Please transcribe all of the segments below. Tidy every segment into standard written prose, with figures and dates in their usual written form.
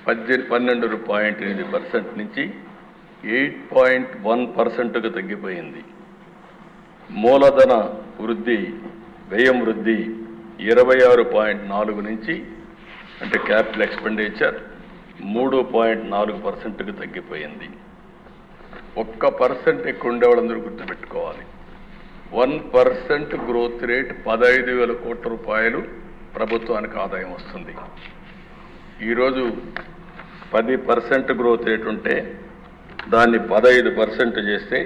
12.8% నుంచి 8.1%కు తగ్గిపోయింది. మూలధన వృద్ధి, వ్యయం వృద్ధి 26.4 నుంచి అంటే క్యాపిటల్ ఎక్స్పెండిచర్ 3.4%కు తగ్గిపోయింది. 1% ఎక్కువ ఉండేవాళ్ళందరూ గుర్తుపెట్టుకోవాలి. 1% గ్రోత్ రేట్ 15,000 కోట్ల రూపాయలు ప్రభుత్వానికి ఆదాయం వస్తుంది. ఈరోజు 10% గ్రోత్ రేట్ ఉంటే దాన్ని 15% చేస్తే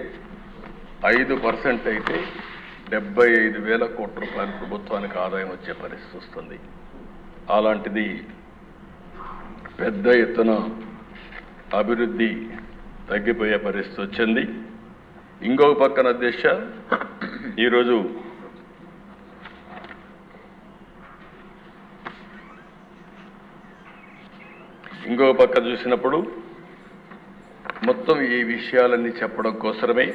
5% అయితే 75,000 కోట్ల రూపాయలు ప్రభుత్వానికి ఆదాయం వచ్చే పరిస్థితి వస్తుంది. అలాంటిది పెద్ద ఎత్తున అభివృద్ధి తగ్గిపోయే పరిస్థితి వచ్చింది. ఇంకొక పక్కన అధ్యక్ష, ఈరోజు ఇంకొక పక్క చూసినప్పుడు మొత్తం ఈ విషయాలన్నీ చెప్పడం కోసమే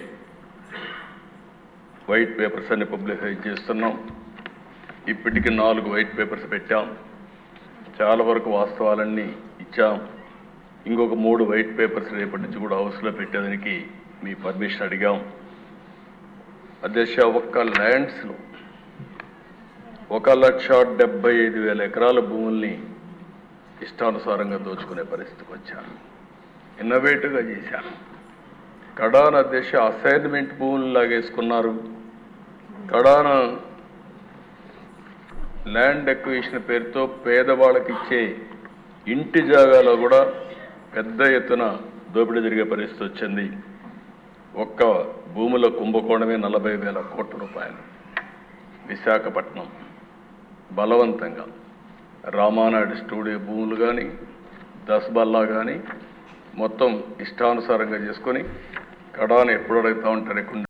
వైట్ పేపర్స్ అన్ని పబ్లిసై చేస్తున్నాం. ఇప్పటికి 4 వైట్ పేపర్స్ పెట్టాం. చాలా వరకు వాస్తవాలన్నీ ఇచ్చాం. ఇంకొక 3 వైట్ పేపర్స్ రేపటి నుంచి కూడా హౌస్లో పెట్టేదానికి మీ పర్మిషన్ అడిగాం. అధ్యక్ష, ఒక్క ల్యాండ్స్లో 1,75,000 ఎకరాల భూముల్ని ఇష్టానుసారంగా దోచుకునే పరిస్థితికి వచ్చాను. ఇన్నోవేటివ్గా చేశాను. కడాన అధ్యక్ష అసైన్మెంట్ భూములు లాగేసుకున్నారు. కడాన ల్యాండ్ ఎక్విజిషన్ పేరుతో పేదవాళ్ళకి ఇచ్చే ఇంటి జాగాలో కూడా పెద్ద ఎత్తున దోపిడీ జరిగే పరిస్థితి వచ్చింది. ఒక్క భూముల కుంభకోణమే 40,000 కోట్ల రూపాయలు. విశాఖపట్నం బలవంతంగా రామానాయుడు స్టూడియో భూములు కానీ, దస్బల్లా కానీ మొత్తం ఇష్టానుసారంగా చేసుకొని కడాన ఎప్పుడు అడుగుతూ ఉంటారు.